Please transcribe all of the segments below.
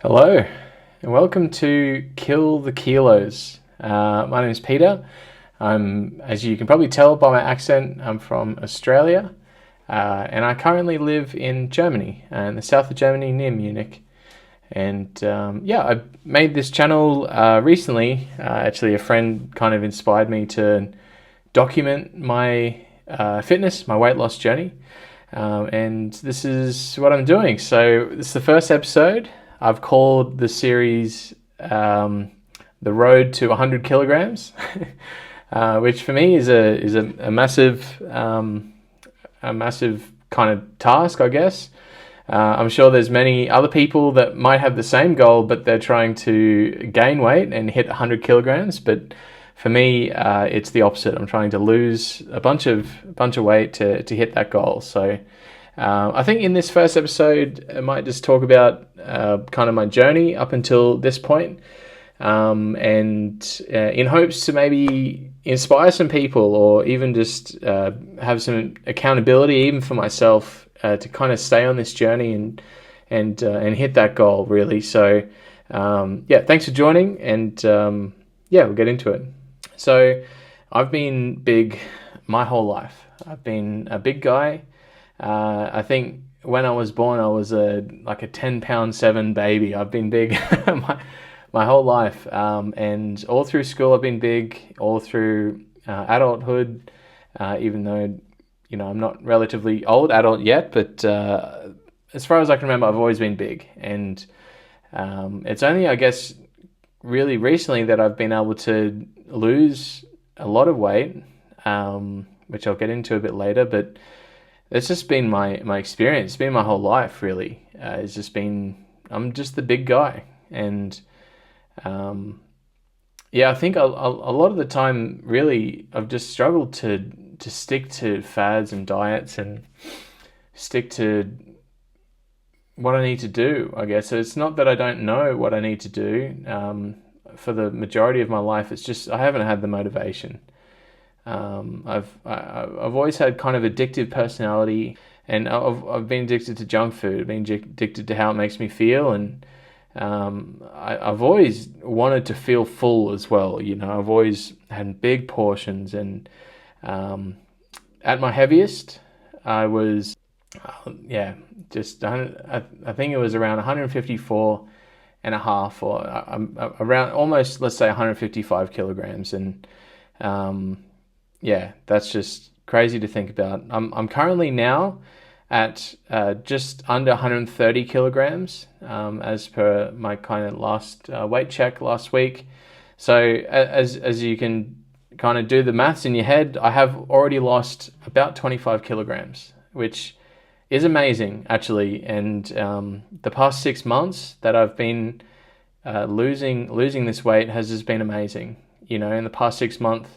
Hello, and welcome to Kill the Kilos. My name is Peter. As you can probably tell by my accent, I'm from Australia, and I currently live in Germany, in the south of Germany near Munich. And I made this channel recently. Actually, a friend kind of inspired me to document my fitness, my weight loss journey. And this is what I'm doing. So this is the first episode. I've called the series "The Road to 100 Kilograms," which for me is a massive kind of task, I guess. I'm sure there's many other people that might have the same goal, but they're trying to gain weight and hit 100 kilograms. But for me, it's the opposite. I'm trying to lose a bunch of weight to hit that goal. So I think in this first episode, I might just talk about kind of my journey up until this point, and in hopes to maybe inspire some people, or even just have some accountability, even for myself, to kind of stay on this journey and hit that goal, really. So thanks for joining, and we'll get into it. So I've been big my whole life. I've been a big guy. I think when I was born, I was a 10'7" baby. I've been big my whole life, and all through school I've been big, all through adulthood, even though I'm not relatively old adult yet, but as far as I can remember, I've always been big. And it's only, I guess, really recently that I've been able to lose a lot of weight, which I'll get into a bit later. But it's just been my experience. It's been my whole life, really. It's just been, I'm just the big guy. And I think a lot of the time, really, I've just struggled to stick to fads and diets and stick to what I need to do, I guess. So it's not that I don't know what I need to do. For the majority of my life, it's just I haven't had the motivation. I've always had kind of addictive personality, and I've been addicted to junk food. I've been addicted to how it makes me feel, and I've always wanted to feel full as well. I've always had big portions, and at my heaviest, I was just I think it was around 154 and a half, or around almost, let's say, 155 kilograms, and that's just crazy to think about. I'm currently now at just under 130 kilograms, as per my kind of last weight check last week. So as you can kind of do the maths in your head, I have already lost about 25 kilograms, which is amazing, actually. And the past 6 months that I've been losing this weight has just been amazing. In the past 6 months,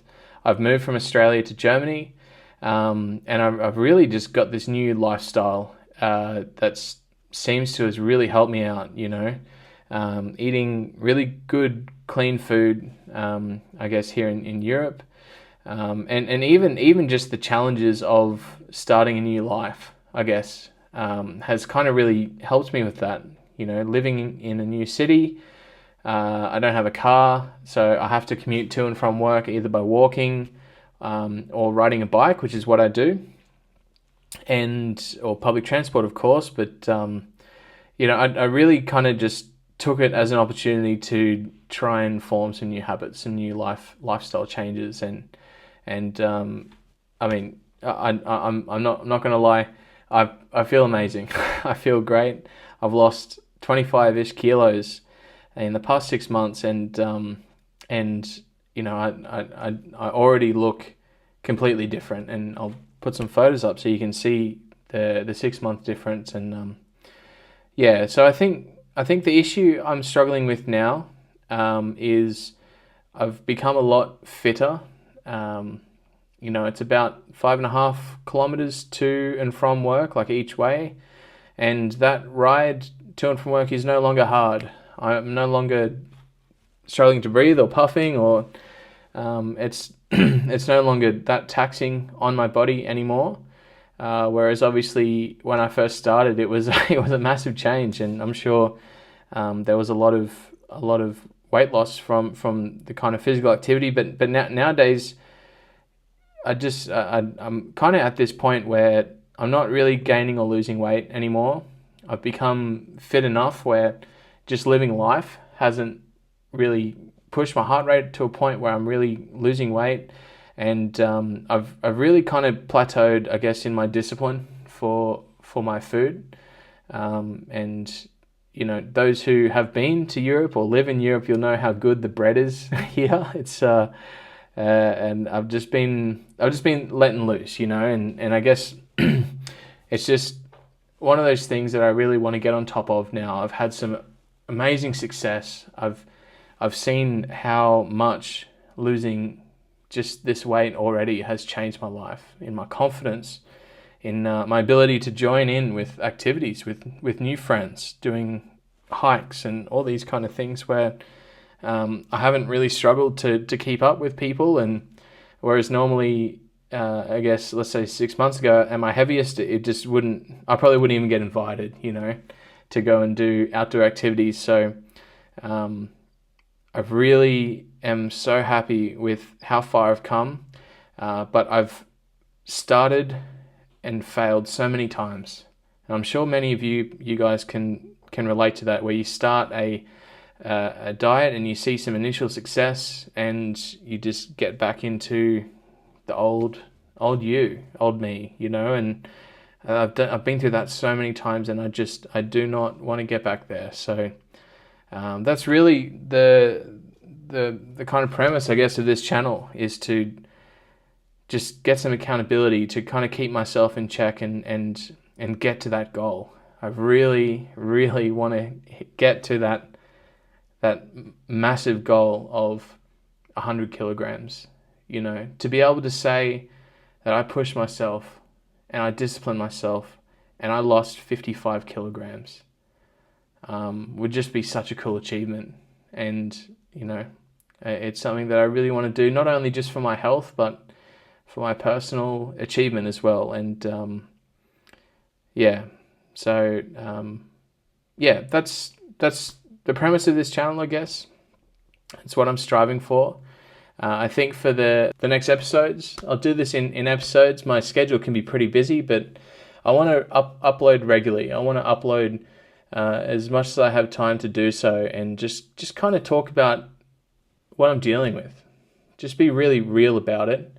I've moved from Australia to Germany, and I've really just got this new lifestyle that seems to has really helped me out. Eating really good, clean food, I guess, here in Europe, and even just the challenges of starting a new life, I guess, has kind of really helped me with that. Living in a new city. I don't have a car, so I have to commute to and from work either by walking or riding a bike, which is what I do, or public transport, of course. But I really kind of just took it as an opportunity to try and form some new habits, some new lifestyle changes, and I mean, I'm not gonna lie, I feel amazing. I feel great. I've lost 25-ish kilos in the past 6 months, and I already look completely different, and I'll put some photos up so you can see the 6 month difference. And so I think the issue I'm struggling with now is I've become a lot fitter. It's about 5.5 kilometers to and from work, like each way, and that ride to and from work is no longer hard. I'm no longer struggling to breathe or puffing, or it's it's no longer that taxing on my body anymore. Whereas obviously when I first started, it was it was a massive change, and I'm sure there was a lot of weight loss from the kind of physical activity, but nowadays I'm kind of at this point where I'm not really gaining or losing weight anymore. I've become fit enough where just living life hasn't really pushed my heart rate to a point where I'm really losing weight, and I've really kind of plateaued, I guess, in my discipline for my food, and those who have been to Europe or live in Europe, you'll know how good the bread is here. It's and I've just been letting loose, and I guess it's just one of those things that I really want to get on top of now. I've had some amazing success. I've seen how much losing just this weight already has changed my life, in my confidence, in my ability to join in with activities with new friends, doing hikes and all these kind of things where I haven't really struggled to keep up with people. And whereas normally, I guess, let's say 6 months ago, at my heaviest, I probably wouldn't even get invited, to go and do outdoor activities. So I really am so happy with how far I've come, but I've started and failed so many times. And I'm sure many of you guys can relate to that, where you start a diet and you see some initial success and you just get back into the old me, and I've been through that so many times, and I do not want to get back there. So that's really the kind of premise, I guess, of this channel, is to just get some accountability, to kind of keep myself in check and get to that goal. I really, really want to get to that massive goal of 100 kilograms, to be able to say that I pushed myself and I disciplined myself and I lost 55 kilograms would just be such a cool achievement. And, it's something that I really want to do, not only just for my health, but for my personal achievement as well. And that's the premise of this channel, I guess. It's what I'm striving for. I think for the next episodes, I'll do this in episodes. My schedule can be pretty busy, but I want to upload regularly. I want to upload as much as I have time to do so, and just kind of talk about what I'm dealing with. Just be really real about it.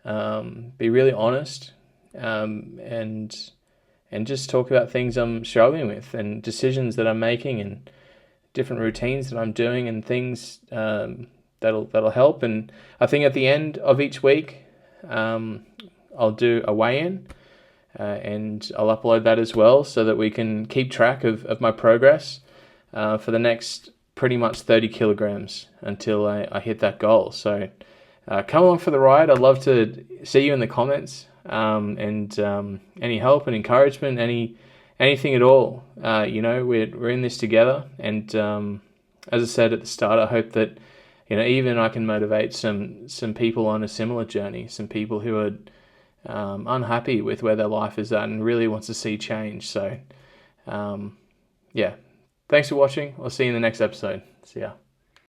Be really honest, and just talk about things I'm struggling with, and decisions that I'm making, and different routines that I'm doing, and things that'll help. And I think at the end of each week, I'll do a weigh-in, and I'll upload that as well, so that we can keep track of my progress for the next pretty much 30 kilograms until I hit that goal. So come along for the ride. I'd love to see you in the comments, and any help and encouragement, anything at all. We're in this together, and as I said at the start, I hope that even I can motivate some people on a similar journey, some people who are unhappy with where their life is at and really wants to see change. So thanks for watching. I'll see you in the next episode. See ya.